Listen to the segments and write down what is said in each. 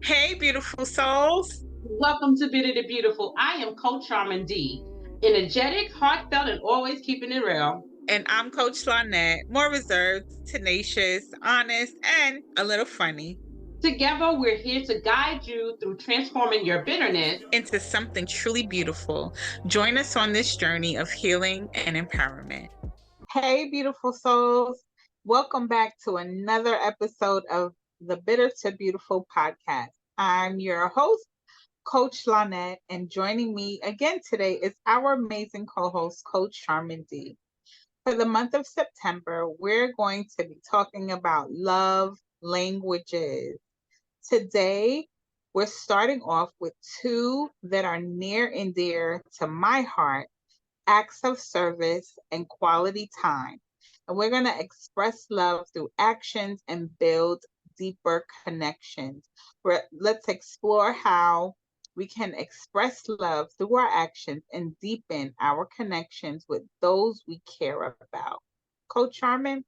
Hey, beautiful souls. Welcome to Bitter to Beautiful. I am Coach Charmin D. Energetic, heartfelt, and always keeping it real. And I'm Coach Lynette, more reserved, tenacious, honest, and a little funny. Together, we're here to guide you through transforming your bitterness into something truly beautiful. Join us on this journey of healing and empowerment. Hey, beautiful souls. Welcome back to another episode of the Bitter to Beautiful podcast. I'm your host, Coach Lynette, and joining me again today is our amazing co-host, Coach Charmin D. For the month of September, we're going to be talking about love languages. Today, we're starting off with two that are near and dear to my heart, acts of service and quality time. And we're going to express love through actions and build deeper connections. Let's explore how we can express love through our actions and deepen our connections with those we care about. Coach Charmin?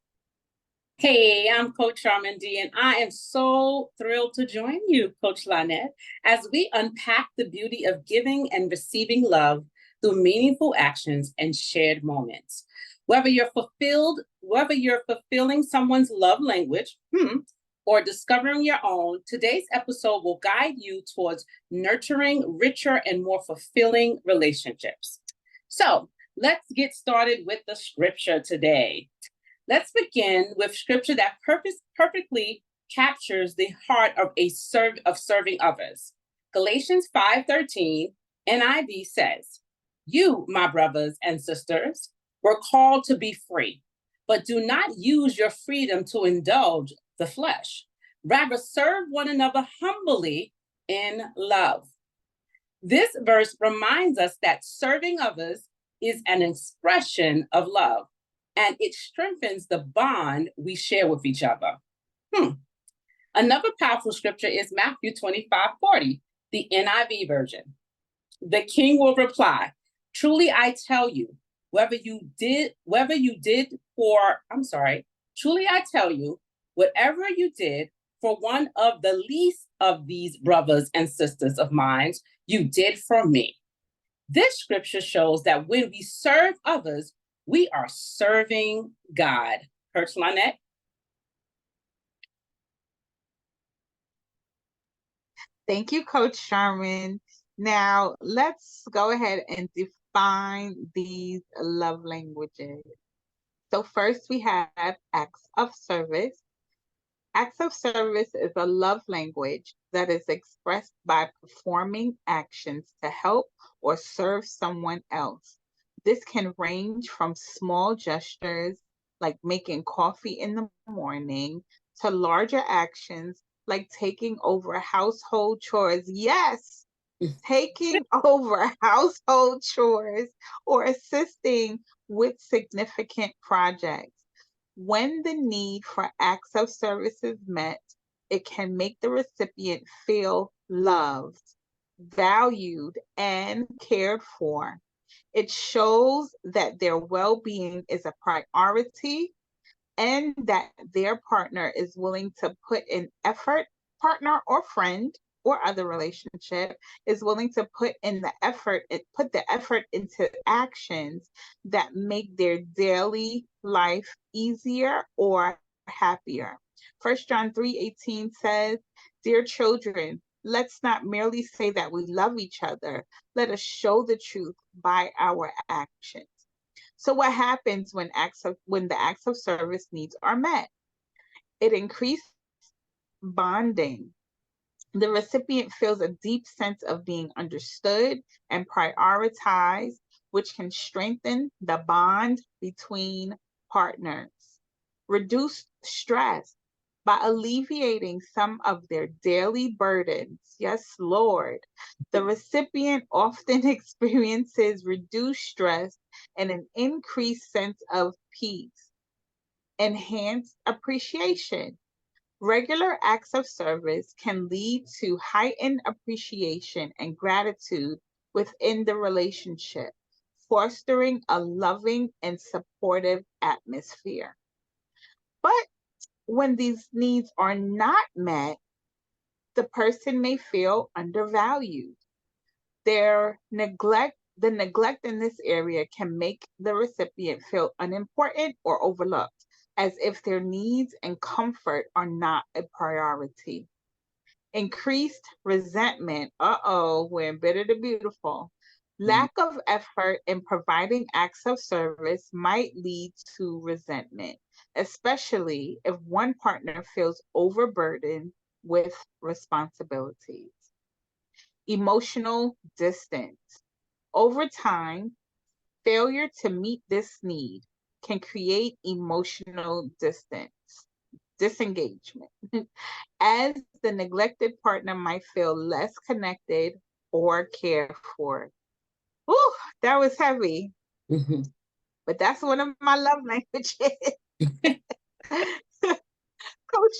Hey, I'm Coach Charmin D, and I am so thrilled to join you, Coach Lynette, as we unpack the beauty of giving and receiving love through meaningful actions and shared moments. Whether you're fulfilling someone's love language, or discovering your own, today's episode will guide you towards nurturing richer and more fulfilling relationships. So let's get started with the scripture today. Let's begin with scripture that perfectly captures the heart of serving others. Galatians 5:13 NIV says, "You, my brothers and sisters, were called to be free, but do not use your freedom to indulge the flesh. Rather, serve one another humbly in love." This verse reminds us that serving others is an expression of love, and it strengthens the bond we share with each other. Another powerful scripture is Matthew 25:40, the NIV version. "The king will reply, 'Truly I tell you, truly I tell you, whatever you did for one of the least of these brothers and sisters of mine, you did for me.'" This scripture shows that when we serve others, we are serving God. Coach Lynette? Thank you, Coach Sherman. Now, let's go ahead and define these love languages. So first we have acts of service. Acts of service is a love language that is expressed by performing actions to help or serve someone else. This can range from small gestures like making coffee in the morning to larger actions like taking over household chores. Yes, taking over household chores or assisting with significant projects. When the need for acts of service is met, it can make the recipient feel loved, valued, and cared for. It shows that their well-being is a priority and that their partner is willing to put in effort, partner or friend or other relationship is willing to put the effort into actions that make their daily life easier or happier. 1 John 3:18 says, "Dear children, let's not merely say that we love each other. Let us show the truth by our actions." So what happens when the acts of service needs are met? It increases bonding. The recipient feels a deep sense of being understood and prioritized, which can strengthen the bond between partners. Reduce stress by alleviating some of their daily burdens. Yes, Lord. The recipient often experiences reduced stress and an increased sense of peace. Enhanced appreciation. Regular acts of service can lead to heightened appreciation and gratitude within the relationship, fostering a loving and supportive atmosphere. But when these needs are not met, the person may feel undervalued. The neglect in this area can make the recipient feel unimportant or overlooked, as if their needs and comfort are not a priority. Increased resentment. We're bitter to beautiful. Lack of effort in providing acts of service might lead to resentment, especially if one partner feels overburdened with responsibilities. Emotional distance. Over time, failure to meet this need can create emotional disengagement, as the neglected partner might feel less connected or cared for. Ooh, that was heavy, Mhm. but that's one of my love languages. Coach,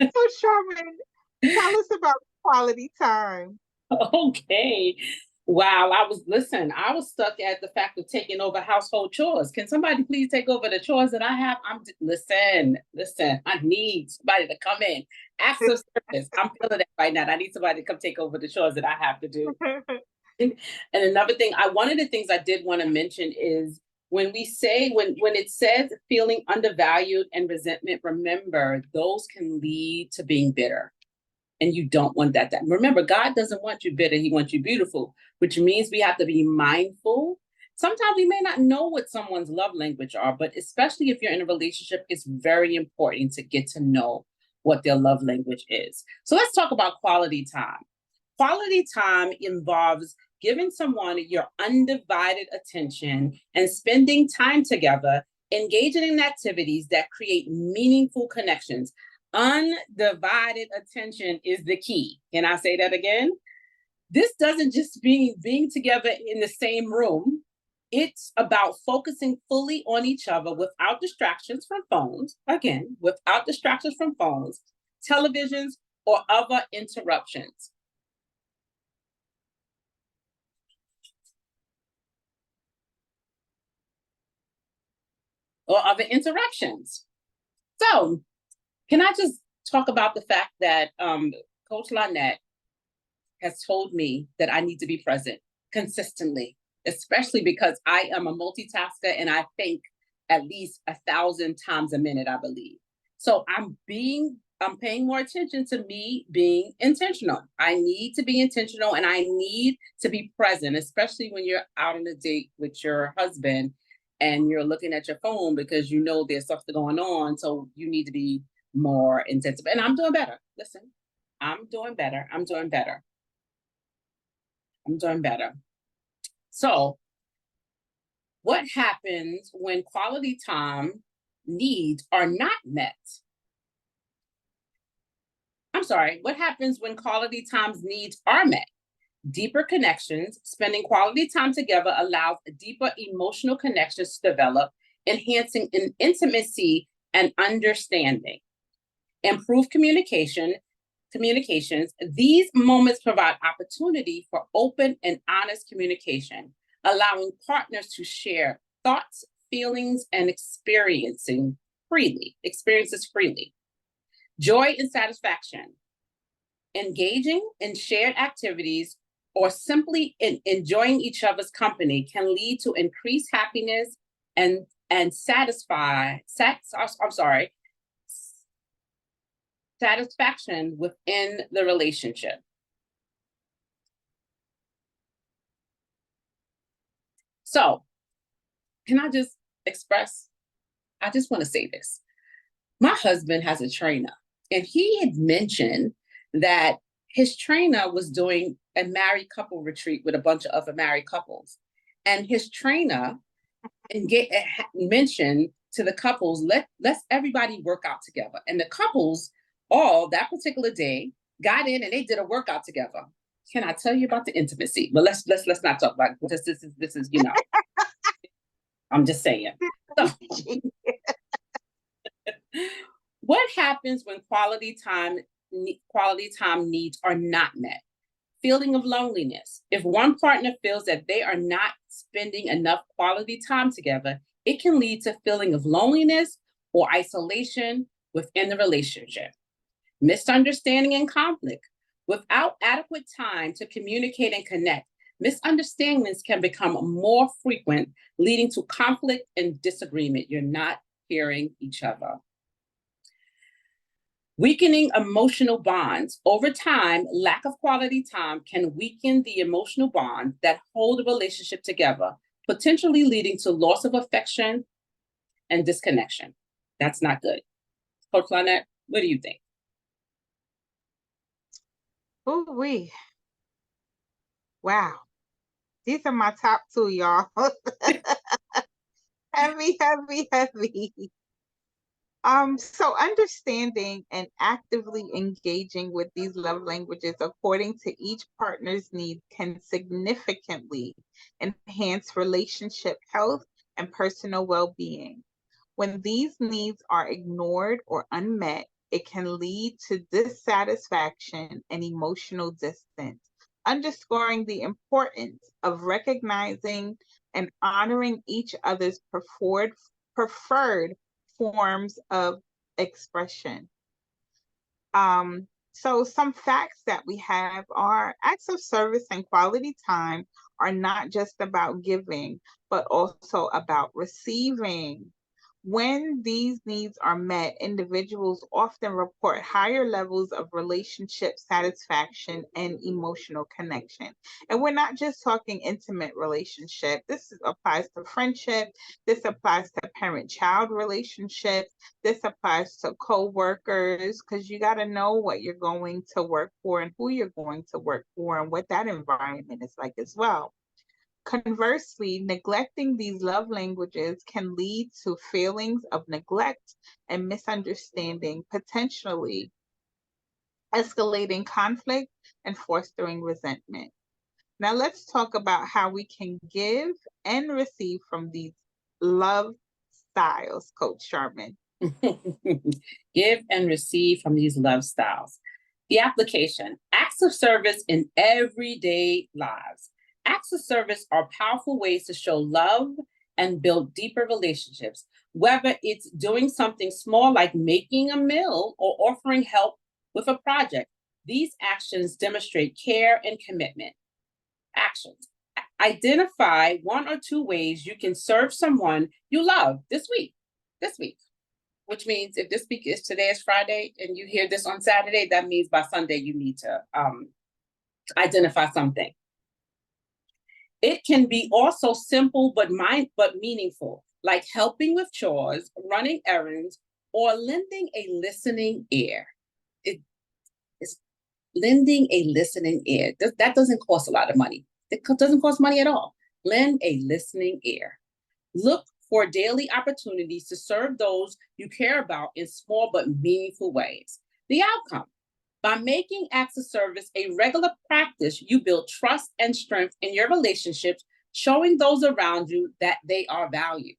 Coach Sharman, tell us about quality time. Okay. Wow. I was stuck at the fact of taking over household chores. Can somebody please take over the chores that I have? Listen, I need somebody to come in. Acts of service. I'm feeling that right now. I need somebody to come take over the chores that I have to do. And another thing, one of the things I did want to mention is when we say, when it says feeling undervalued and resentment, remember those can lead to being bitter. And you don't want that. Remember, God doesn't want you bitter. He wants you beautiful, which means we have to be mindful. Sometimes we may not know what someone's love language are, but especially if you're in a relationship, it's very important to get to know what their love language is. So let's talk about quality time. Quality time involves giving someone your undivided attention and spending time together, engaging in activities that create meaningful connections. Undivided attention is the key. Can I say that again? This doesn't just mean being together in the same room. It's about focusing fully on each other without distractions from phones. Again, without distractions from phones, televisions, or other interruptions. So, can I just talk about the fact that Coach Lynette has told me that I need to be present consistently, especially because I am a multitasker and I think at least 1,000 times a minute, I believe. So I'm paying more attention to me being intentional. I need to be intentional and I need to be present, especially when you're out on a date with your husband and you're looking at your phone because you know there's something going on. So you need to be more intensive. And I'm doing better. Listen, I'm doing better. I'm doing better. I'm doing better. So, what happens when quality time needs are not met? I'm sorry, what happens when quality time's needs are met? Deeper connections, spending quality time together allows deeper emotional connections to develop, enhancing intimacy and understanding. Improve communications. These moments provide opportunity for open and honest communication, allowing partners to share thoughts, feelings, and experiences freely. Joy and satisfaction. Engaging in shared activities or simply enjoying each other's company can lead to increased happiness and satisfaction within the relationship. So, can I just express? I just want to say this. My husband has a trainer, and he had mentioned that his trainer was doing a married couple retreat with a bunch of other married couples. And his trainer mentioned to the couples, let's everybody work out together. And the couples all that particular day got in and they did a workout together. Can I tell you about the intimacy? But let's not talk about it because this is I'm just saying. So, what happens when quality time needs are not met? Feeling of loneliness. If one partner feels that they are not spending enough quality time together, it can lead to feeling of loneliness or isolation within the relationship. Misunderstanding and conflict. Without adequate time to communicate and connect, misunderstandings can become more frequent, leading to conflict and disagreement. You're not hearing each other. Weakening emotional bonds. Over time, lack of quality time can weaken the emotional bonds that hold a relationship together, potentially leading to loss of affection and disconnection. That's not good. Coach Lynette, what do you think? Ooh wee. Wow. These are my top two, y'all. Heavy, heavy, heavy. So understanding and actively engaging with these love languages according to each partner's needs can significantly enhance relationship health and personal well-being. When these needs are ignored or unmet, it can lead to dissatisfaction and emotional distance, underscoring the importance of recognizing and honoring each other's preferred forms of expression. So some facts that we have are acts of service and quality time are not just about giving, but also about receiving. When these needs are met, individuals often report higher levels of relationship satisfaction and emotional connection. And we're not just talking intimate relationship. Applies to friendship. This applies to parent-child relationships. This applies to co-workers, because you got to know what you're going to work for and who you're going to work for and what that environment is like as well. Conversely, neglecting these love languages can lead to feelings of neglect and misunderstanding, potentially escalating conflict and fostering resentment. Now, let's talk about how we can give and receive from these love styles, Coach Sharman. Give and receive from these love styles. The application, acts of service in everyday lives. Acts of service are powerful ways to show love and build deeper relationships, whether it's doing something small like making a meal or offering help with a project. These actions demonstrate care and commitment. Actions. Identify one or two ways you can serve someone you love this week. Which means if this week is today is Friday and you hear this on Saturday, that means by Sunday you need to identify something. It can be also simple but meaningful, like helping with chores, running errands, or lending a listening ear. It's lending a listening ear. That doesn't cost a lot of money. It doesn't cost money at all. Lend a listening ear. Look for daily opportunities to serve those you care about in small but meaningful ways. The outcome. By making acts of service a regular practice, you build trust and strength in your relationships, showing those around you that they are valued.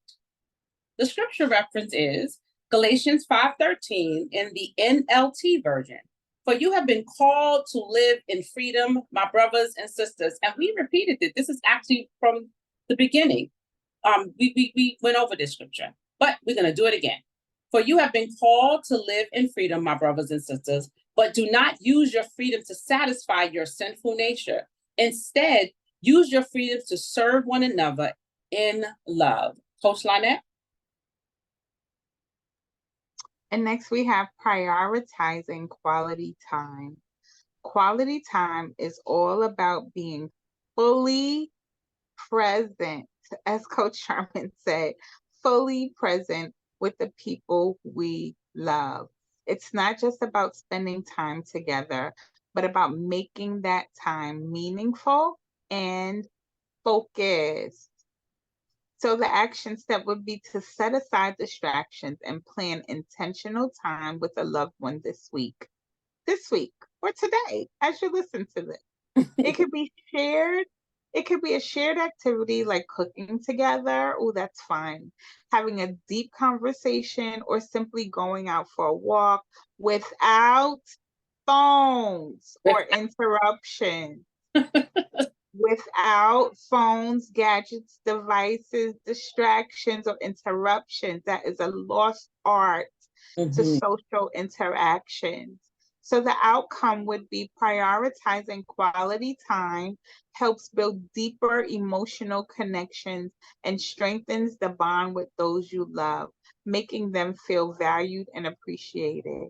The scripture reference is Galatians 5:13 in the NLT version. For you have been called to live in freedom, my brothers and sisters. And we repeated it. This is actually from the beginning. We went over this scripture, but we're going to do it again. For you have been called to live in freedom, my brothers and sisters, but do not use your freedom to satisfy your sinful nature. Instead, use your freedom to serve one another in love. Coach Lynette? And next we have prioritizing quality time. Quality time is all about being fully present, as Coach Sharman said, fully present with the people we love. It's not just about spending time together, but about making that time meaningful and focused. So the action step would be to set aside distractions and plan intentional time with a loved one this week or today as you listen to this. It could be shared. It could be a shared activity like cooking together. Oh, that's fun. Having a deep conversation or simply going out for a walk without phones or interruptions. Without phones, gadgets, devices, distractions, or interruptions. That is a lost art to social interactions. So the outcome would be prioritizing quality time helps build deeper emotional connections and strengthens the bond with those you love, making them feel valued and appreciated.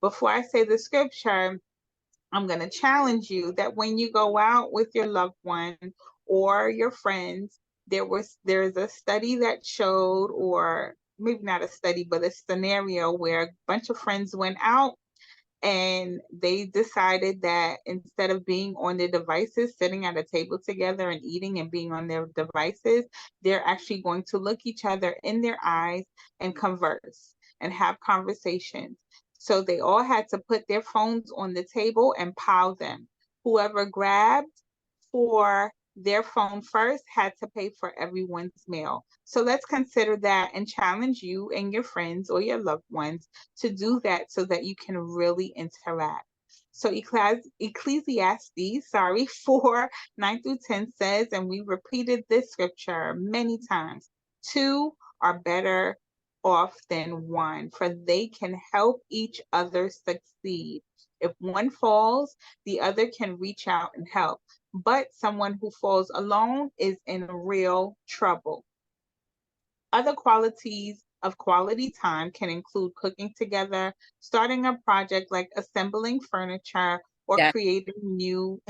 Before I say the scripture, I'm going to challenge you that when you go out with your loved one or your friends, there's a study that showed, or maybe not a study, but a scenario where a bunch of friends went out and they decided that instead of being on their devices, sitting at a table together and eating and being on their devices, they're actually going to look each other in their eyes and converse and have conversations. So they all had to put their phones on the table and pile them. Whoever grabbed for their phone first had to pay for everyone's meal. So let's consider that and challenge you and your friends or your loved ones to do that so that you can really interact. So Ecclesiastes, 4, 9 through 10 says, and we repeated this scripture many times, two are better off than one, for they can help each other succeed. If one falls, the other can reach out and help. But someone who falls alone is in real trouble. Other qualities of quality time can include cooking together, starting a project like assembling furniture, or Yeah. creating new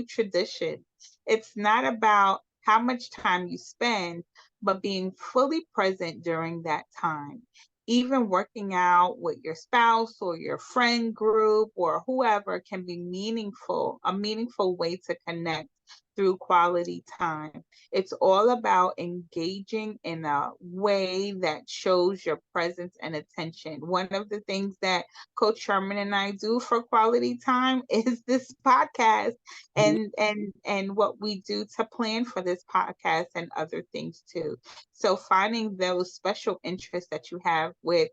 traditions. It's not about how much time you spend, but being fully present during that time. Even working out with your spouse or your friend group or whoever can be a meaningful way to connect through quality time. It's all about engaging in a way that shows your presence and attention. One of the things that Coach Sherman and I do for quality time is this podcast and what we do to plan for this podcast and other things too. So finding those special interests that you have with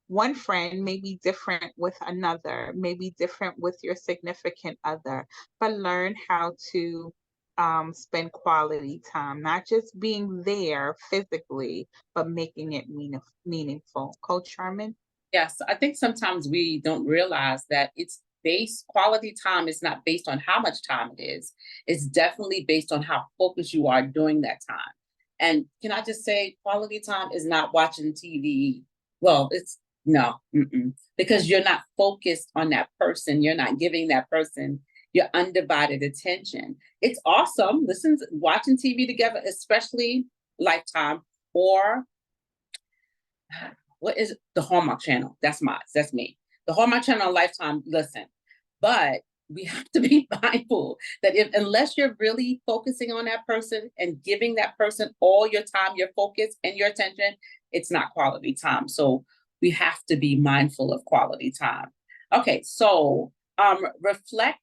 one friend may be different with another, may be different with your significant other, but learn how to spend quality time, not just being there physically, but making it meaningful. Coach Sherman? Yes, I think sometimes we don't realize that quality time is not based on how much time it is. It's definitely based on how focused you are during that time. And can I just say, quality time is not watching TV. Well, it's no, because you're not focused on that person. You're not giving that person your undivided attention. It's awesome. Watching TV together, especially Lifetime or what is it? The Hallmark Channel. That's me. The Hallmark Channel on Lifetime, listen. But we have to be mindful that unless you're really focusing on that person and giving that person all your time, your focus, and your attention, it's not quality time. So we have to be mindful of quality time. Okay, so reflect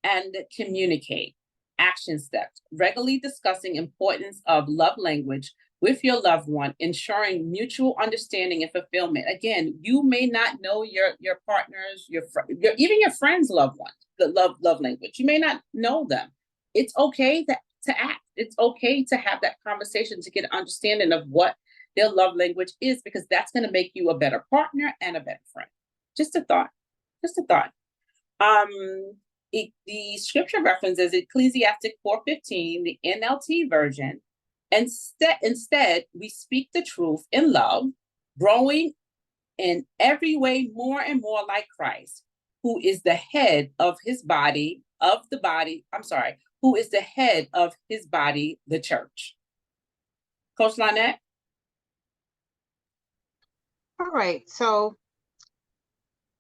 and communicate. Action steps. Regularly discussing importance of love language with your loved one, ensuring mutual understanding and fulfillment. Again, you may not know your partner's, even your friend's loved one, the love language. You may not know them. It's okay to act. It's okay to have that conversation to get an understanding of what their love language is, because that's going to make you a better partner and a better friend. Just a thought. Just a thought. The scripture reference is Ecclesiastic 4:15, the NLT version. Instead, we speak the truth in love, growing in every way more and more like Christ, who is the head of his body, who is the head of his body, the church. Coach Lynette? All right. So,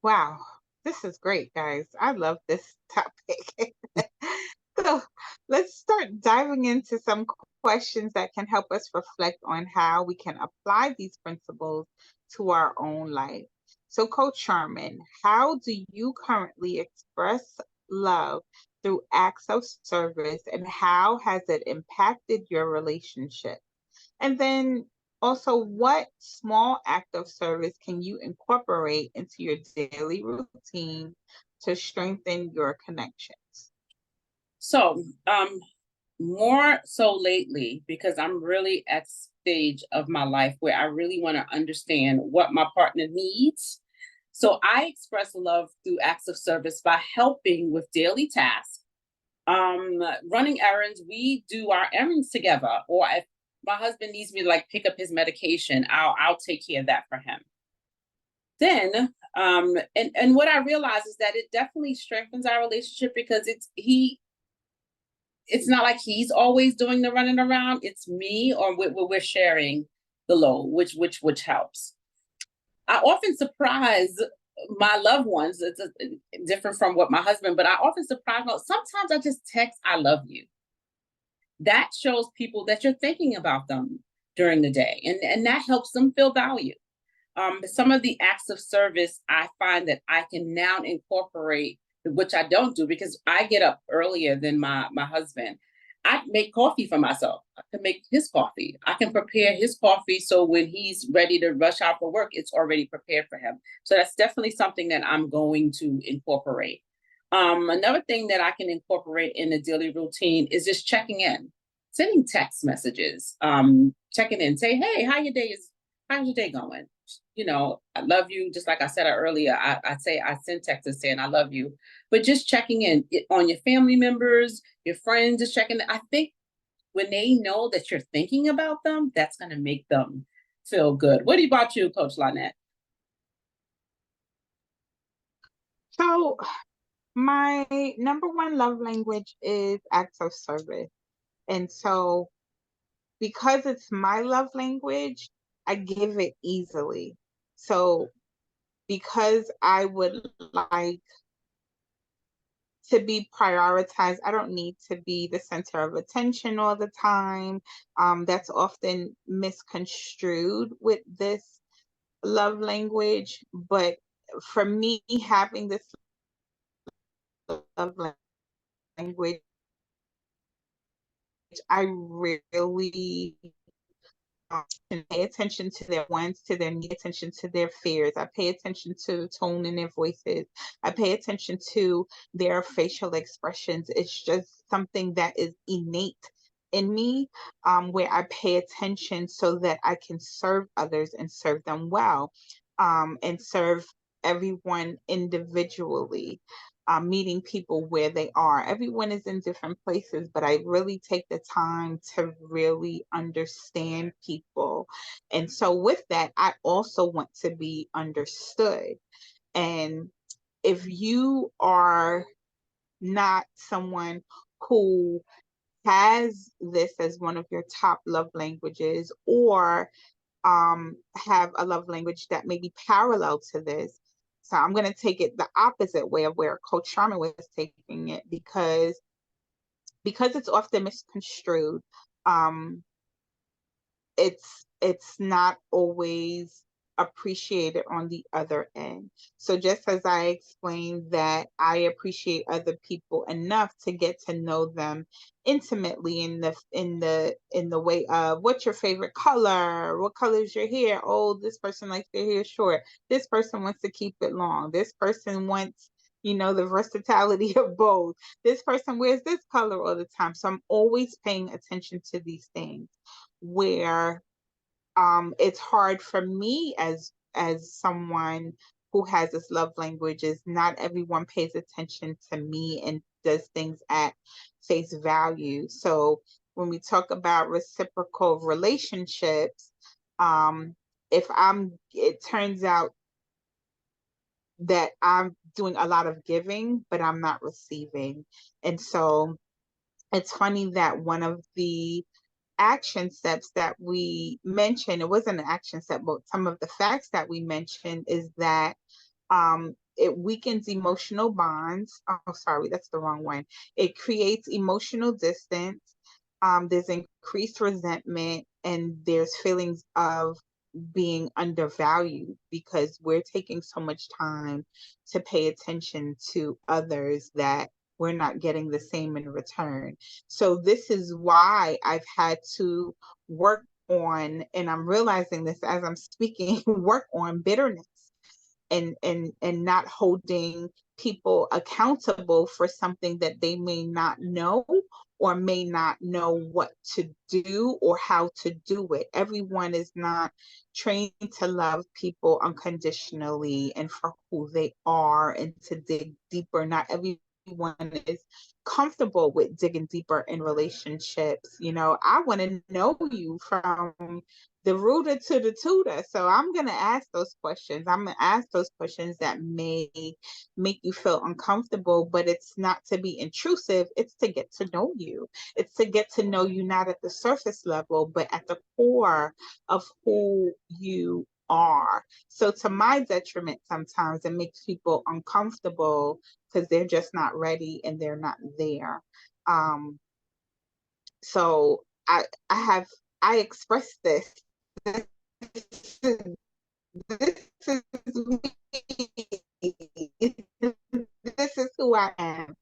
wow, this is great, guys. I love this topic. So let's start diving into some questions that can help us reflect on how we can apply these principles to our own life. So, Coach Sharman, how do you currently express love through acts of service, and how has it impacted your relationship? And then also, what small act of service can you incorporate into your daily routine to strengthen your connections? So, more so lately, because I'm really at stage of my life where I really want to understand what my partner needs. So I express love through acts of service by helping with daily tasks, running errands. We do our errands together, or if my husband needs me to like pick up his medication, I'll take care of that for him. Then and what I realize is that it definitely strengthens our relationship because it's not like he's always doing the running around. It's me, or we're sharing the load, which helps. I often surprise my loved ones. It's different from what my husband, but I often surprise them. Sometimes I just text, "I love you." That shows people that you're thinking about them during the day, and that helps them feel valued. Some of the acts of service I find that I can now incorporate, which I don't do because I get up earlier than my husband. I make coffee for myself. I can make his coffee. I can prepare his coffee so when he's ready to rush out for work, it's already prepared for him. So that's definitely something that I'm going to incorporate. Another thing that I can incorporate in the daily routine is just checking in, sending text messages, checking in, say, "Hey, how's your day going? I love you." Just like I said earlier, I send texts saying I love you, but just checking in on your family members, your friends, just checking. I think when they know that you're thinking about them, that's going to make them feel good. What about you, Coach Lynette? So my number one love language is acts of service. And so because it's my love language, I give it easily. So because I would like to be prioritized, I don't need to be the center of attention all the time. That's often misconstrued with this love language. But for me, having this love language, I really and pay attention to their wants, to their need, attention to their fears. I pay attention to the tone in their voices. I pay attention to their facial expressions. It's just something that is innate in me, where I pay attention so that I can serve others and serve them well, and serve everyone individually. Meeting people where they are. Everyone is in different places, but I really take the time to really understand people. And so, with that, I also want to be understood. And if you are not someone who has this as one of your top love languages, or have a love language that may be parallel to this. So I'm going to take it the opposite way of where Coach Sharma was taking it, because it's often misconstrued. Um, it's not always appreciated on the other end. So just as I explained that I appreciate other people enough to get to know them intimately in the way of, what's your favorite color? What color is your hair? Oh, this person likes their hair short. This person wants to keep it long. This person wants, the versatility of both. This person wears this color all the time. So I'm always paying attention to these things, where it's hard for me as someone who has this love language, is not everyone pays attention to me and does things at face value. So when we talk about reciprocal relationships, um, if it turns out that I'm doing a lot of giving, but I'm not receiving. And so it's funny that one of the action steps that we mentioned, it wasn't an action step, but some of the facts that we mentioned is that it weakens emotional bonds. Oh, sorry, that's the wrong one. It creates emotional distance. There's increased resentment, and there's feelings of being undervalued because we're taking so much time to pay attention to others that we're not getting the same in return. So this is why I've had to work on, and I'm realizing this as I'm speaking, work on bitterness, and not holding people accountable for something that they may not know or may not know what to do or how to do it. Everyone is not trained to love people unconditionally and for who they are and to dig deeper. Not everyone is comfortable with digging deeper in relationships. You know, I want to know you from the rooter to the tutor. So I'm going to ask those questions. I'm going to ask those questions that may make you feel uncomfortable, but it's not to be intrusive. It's to get to know you. It's to get to know you not at the surface level, but at the core of who you are. So to my detriment, sometimes it makes people uncomfortable because they're just not ready and they're not there. So I express this. This is, this is me. This is who I am.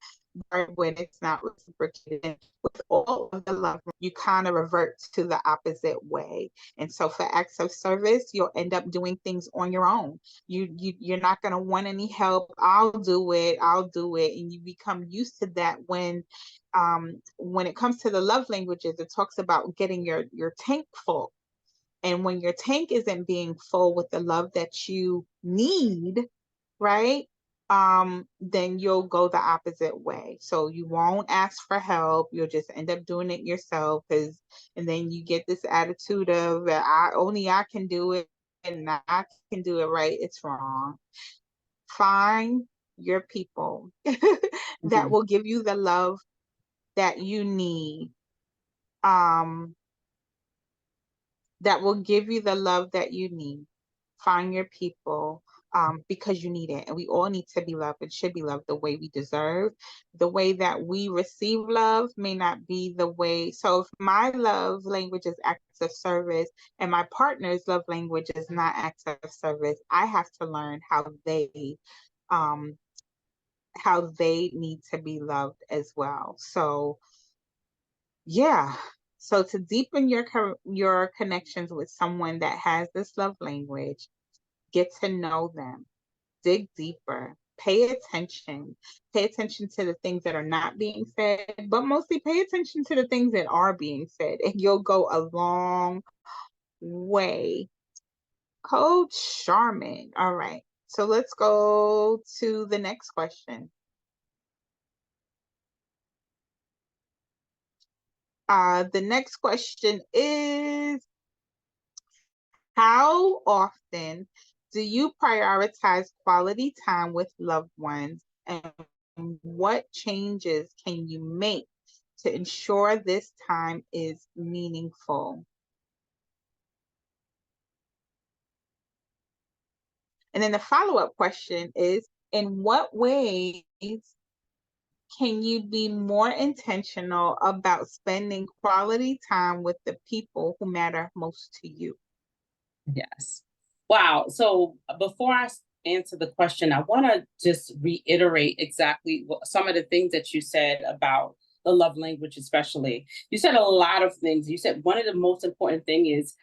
But when it's not reciprocated with all of the love, you kind of revert to the opposite way. And so for acts of service, you'll end up doing things on your own. You're not going to want any help. I'll do it. I'll do it. And you become used to that when it comes to the love languages, it talks about getting your tank full. And when your tank isn't being full with the love that you need, right? Then you'll go the opposite way. So you won't ask for help. You'll just end up doing it yourself. And then you get this attitude of I can do it and I can do it right. It's wrong. Find your people that will give you the love that you need. That will give you the love that you need. Find your people because you need it. And we all need to be loved and should be loved the way we deserve. The way that we receive love may not be the way. So if my love language is acts of service and my partner's love language is not acts of service, I have to learn um, how they need to be loved as well. So yeah. So to deepen your connections with someone that has this love language, get to know them, dig deeper, pay attention. Pay attention to the things that are not being said, but mostly pay attention to the things that are being said, and you'll go a long way. Coach Charmin. All right. So let's go to the next question. The next question is, how often do you prioritize quality time with loved ones, and what changes can you make to ensure this time is meaningful? And then the follow-up question is, in what ways can you be more intentional about spending quality time with the people who matter most to you? Yes. Wow. So before I answer the question, I want to just reiterate exactly some of the things that you said about the love language, especially. You said a lot of things. You said one of the most important thing is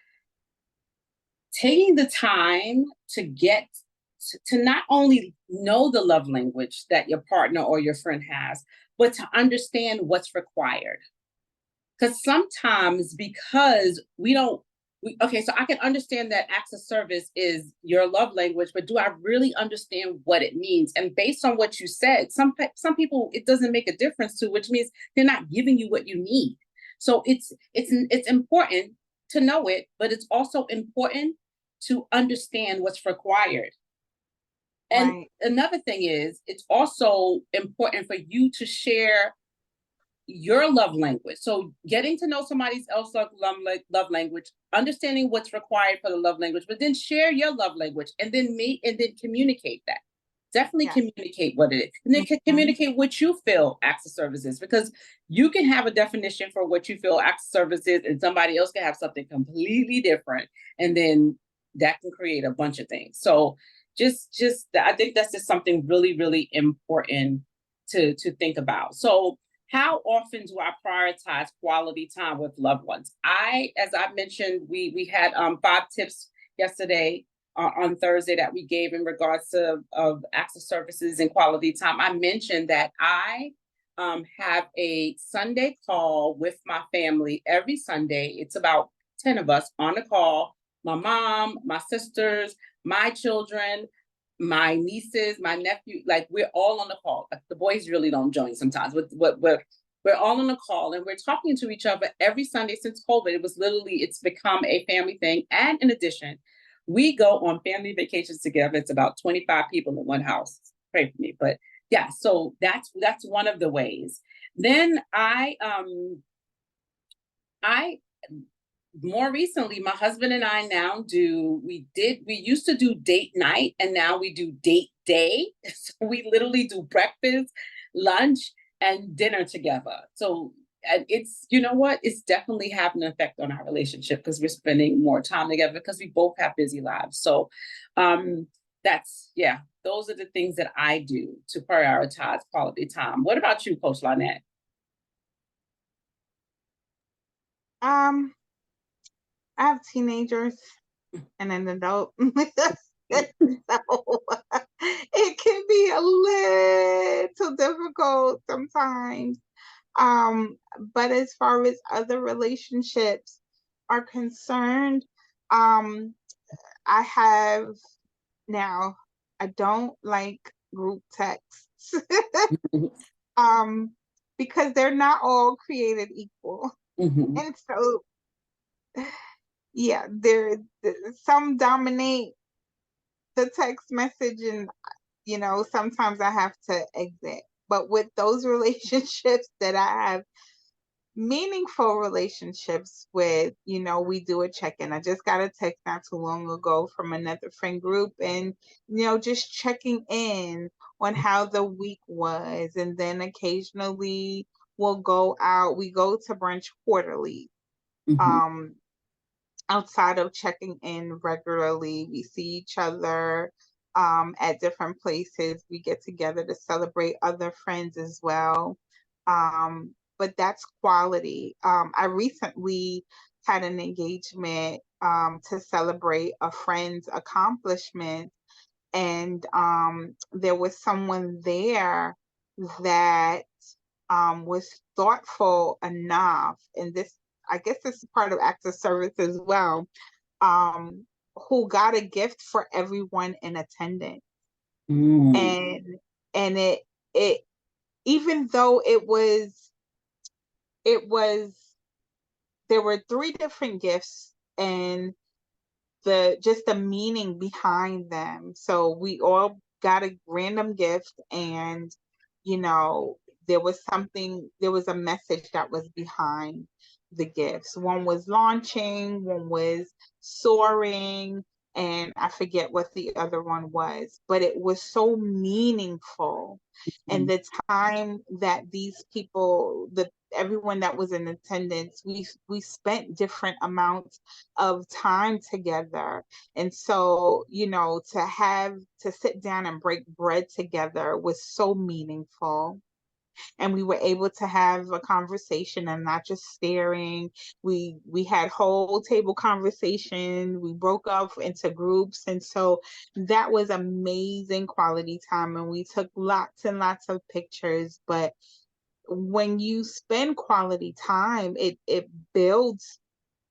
taking the time to get to not only know the love language that your partner or your friend has, but to understand what's required. Because sometimes, because okay, so I can understand that acts of service is your love language, but do I really understand what it means? And based on what you said, some people it doesn't make a difference to, which means they're not giving you what you need. So it's important to know it, but it's also important to understand what's required. And Right. another thing is, it's also important for you to share your love language. So getting to know somebody else's love language, understanding what's required for the love language, but then share your love language and then meet and then communicate that. Definitely Yes. communicate what it is. And then communicate what you feel acts of service is, because you can have a definition for what you feel acts of service is, and somebody else can have something completely different. And then that can create a bunch of things. So just I think that's just something really, really important to think about. So how often do I prioritize quality time with loved ones? As I mentioned, we had 5 tips yesterday on Thursday that we gave in regards to of acts of services and quality time. I mentioned that I have a Sunday call with my family every Sunday. It's about 10 of us on the call, my mom, my sisters, my children, my nieces, my nephew. Like, we're all on the call. The boys really don't join sometimes. We're all on the call, and we're talking to each other every Sunday since COVID. It was literally, it's become a family thing. And in addition, we go on family vacations together. It's about 25 people in one house. Pray for me. But yeah, so that's one of the ways. Then I more recently, my husband and I now we used to do date night, and now we do date day. So we literally do breakfast, lunch, and dinner together. So, and it's, you know what, it's definitely having an effect on our relationship because we're spending more time together because we both have busy lives. So that's, yeah, those are the things that I do to prioritize quality time. What about you, Coach Lynette? I have teenagers and an adult. So it can be a little difficult sometimes. But as far as other relationships are concerned, I have now, I don't like group texts. um, because they're not all created equal. Mm-hmm. And so yeah, some dominate the text message, and sometimes I have to exit. But with those relationships that I have meaningful relationships with, we do a check-in. I just got a text not too long ago from another friend group, and just checking in on how the week was. And then occasionally we'll go out. We go to brunch quarterly. Mm-hmm. Outside of checking in regularly, we see each other at different places. We get together to celebrate other friends as well. But that's quality. I recently had an engagement to celebrate a friend's accomplishment, and there was someone there that was thoughtful enough, and this, I guess this is part of acts of service as well, um, who got a gift for everyone in attendance. Mm. And it even though it was there were three different gifts, and the meaning behind them. So we all got a random gift, and you know there was a message that was behind the gifts. One was launching, one was soaring, and I forget what the other one was, but it was so meaningful. And the time that these people, the everyone that was in attendance, we spent different amounts of time together. And so, to sit down and break bread together was so meaningful. And we were able to have a conversation and not just staring. We had whole table conversation. We broke up into groups. And so that was amazing quality time. And we took lots and lots of pictures. But when you spend quality time, it builds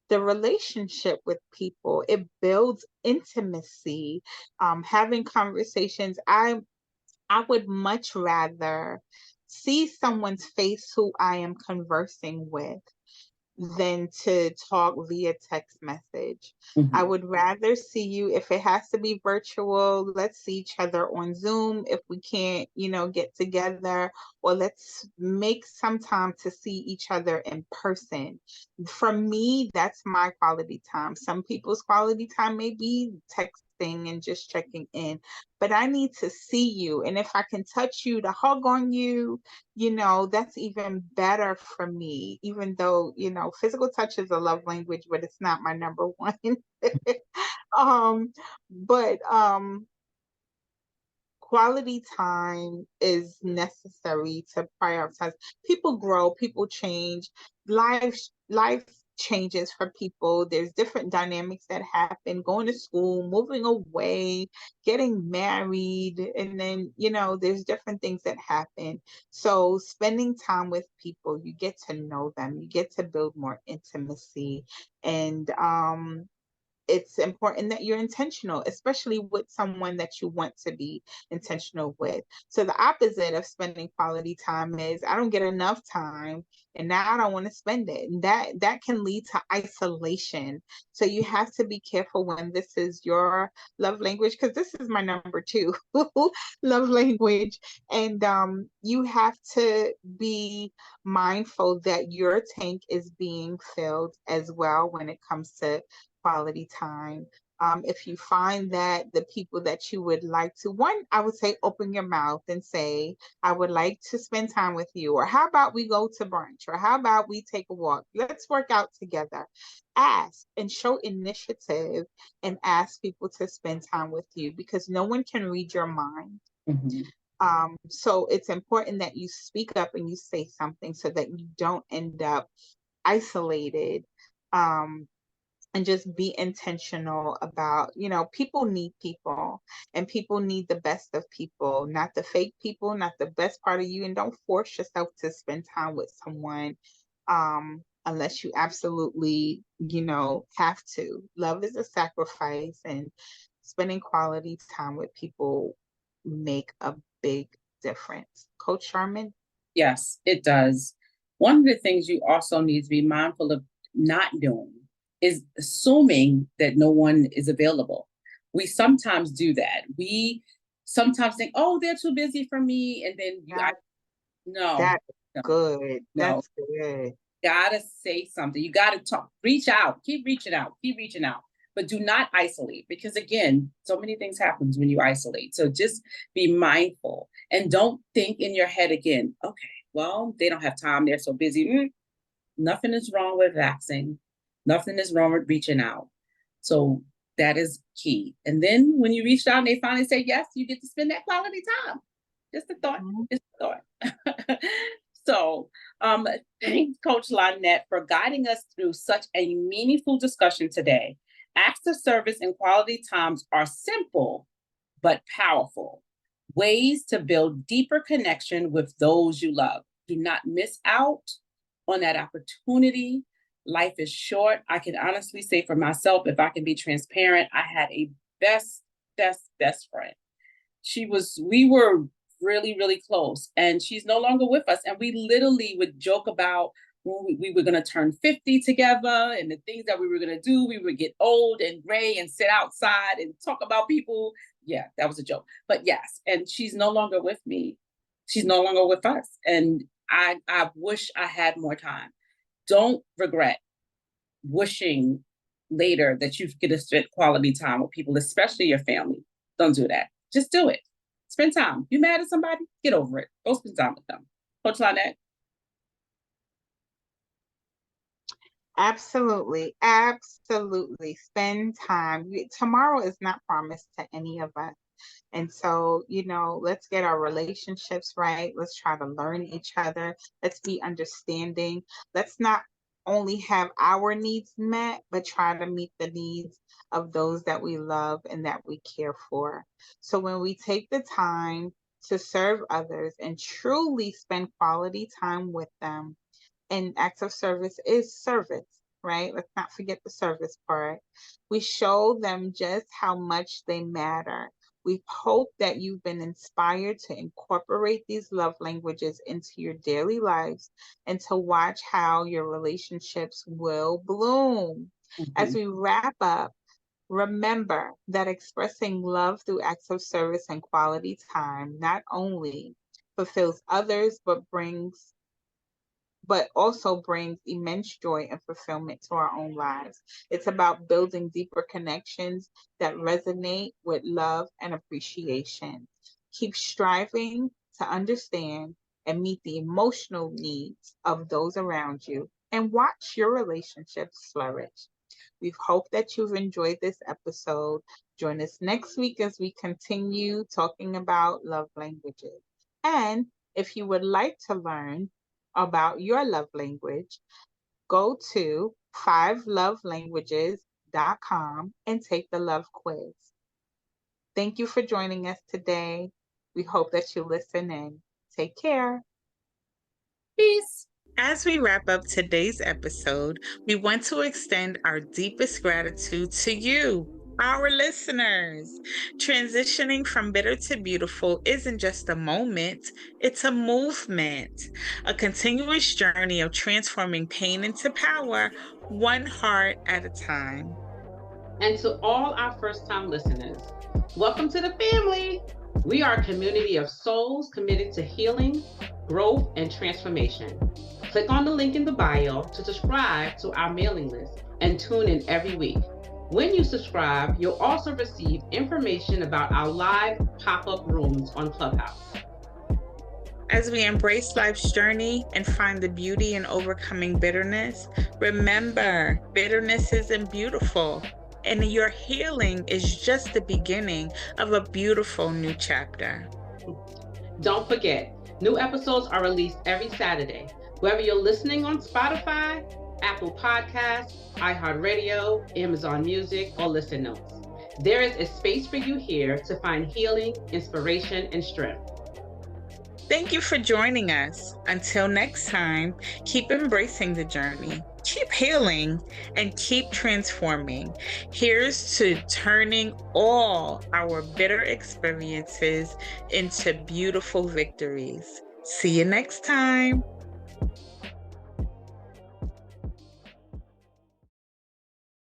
the relationship with people. It builds intimacy. Having conversations. I would much rather see someone's face who I am conversing with than to talk via text message. Mm-hmm. I would rather see you. If it has to be virtual, let's see each other on Zoom. If we can't, get together, or let's make some time to see each other in person. For me, that's my quality time. Some people's quality time may be texting and just checking in, but I need to see you. And if I can touch you, to hug on you, that's even better for me, even though, physical touch is a love language, but it's not my number one. But quality time is necessary to prioritize. People grow, people change, life changes for people. There's different dynamics that happen, going to school, moving away, getting married, and then, there's different things that happen. So spending time with people, you get to know them, you get to build more intimacy. And it's important that you're intentional, especially with someone that you want to be intentional with. So the opposite of spending quality time is I don't get enough time and now I don't want to spend it. And that can lead to isolation. So you have to be careful when this is your love language, because this is my number two love language. And you have to be mindful that your tank is being filled as well when it comes to quality time. If you find that the people that you would like to, one, I would say open your mouth and say, I would like to spend time with you. Or how about we go to brunch? Or how about we take a walk? Let's work out together. Ask and show initiative and ask people to spend time with you, because no one can read your mind. Mm-hmm. So it's important that you speak up and you say something so that you don't end up isolated. And just be intentional about, people need people, and people need the best of people, not the fake people, not the best part of you. And don't force yourself to spend time with someone unless you absolutely, have to. Love is a sacrifice, and spending quality time with people make a big difference. Coach Sharman? Yes, it does. One of the things you also need to be mindful of not doing is assuming that no one is available. We sometimes do that. We sometimes think, oh, they're too busy for me. And then no, That's no, good. no. That's good. Gotta say something. You gotta talk, reach out, keep reaching out, keep reaching out. But do not isolate, because again, so many things happens when you isolate. So just be mindful and don't think in your head again, okay, well, they don't have time, they're so busy. Nothing is wrong with vaxing. Nothing is wrong with reaching out. So that is key. And then when you reach out and they finally say yes, you get to spend that quality time. Just a thought. Just a thought. So thanks, Coach Lynette, for guiding us through such a meaningful discussion today. Acts of service and quality times are simple but powerful ways to build deeper connection with those you love. Do not miss out on that opportunity. Life is short. I can honestly say for myself, if I can be transparent, I had a best friend. We were really, really close, and she's no longer with us. And we literally would joke about when we were going to turn 50 together and the things that we were going to do. We would get old and gray and sit outside and talk about people. Yeah, that was a joke. But yes, and she's no longer with me. She's no longer with us. And I wish I had more time. Don't regret wishing later that you get to spend quality time with people, especially your family. Don't do that. Just do it. Spend time. You mad at somebody? Get over it. Go spend time with them. Coach Lynette? Absolutely. Absolutely. Spend time. Tomorrow is not promised to any of us. And so, let's get our relationships right. Let's try to learn each other. Let's be understanding. Let's not only have our needs met, but try to meet the needs of those that we love and that we care for. So when we take the time to serve others and truly spend quality time with them, and acts of service is service, right? Let's not forget the service part. We show them just how much they matter. We hope that you've been inspired to incorporate these love languages into your daily lives and to watch how your relationships will bloom. As we wrap up, remember that expressing love through acts of service and quality time not only fulfills others, but also brings immense joy and fulfillment to our own lives. It's about building deeper connections that resonate with love and appreciation. Keep striving to understand and meet the emotional needs of those around you, and watch your relationships flourish. We hope that you've enjoyed this episode. Join us next week as we continue talking about love languages. And if you would like to learn about your love language, go to 5lovelanguages.com and take the love quiz. Thank you for joining us today. We hope that you listen in. Take care. Peace. As we wrap up today's episode, we want to extend our deepest gratitude to you, our listeners. Transitioning from bitter to beautiful isn't just a moment, it's a movement, a continuous journey of transforming pain into power, one heart at a time. And to all our first-time listeners, welcome to the family. We are a community of souls committed to healing, growth, and transformation. Click on the link in the bio to subscribe to our mailing list and tune in every week. When you subscribe, you'll also receive information about our live pop-up rooms on Clubhouse. As we embrace life's journey and find the beauty in overcoming bitterness, remember, bitterness isn't beautiful, and your healing is just the beginning of a beautiful new chapter. Don't forget, new episodes are released every Saturday. Whether you're listening on Spotify, Apple Podcasts, iHeartRadio, Amazon Music, or Listen Notes, there is a space for you here to find healing, inspiration, and strength. Thank you for joining us. Until next time, keep embracing the journey, keep healing, and keep transforming. Here's to turning all our bitter experiences into beautiful victories. See you next time.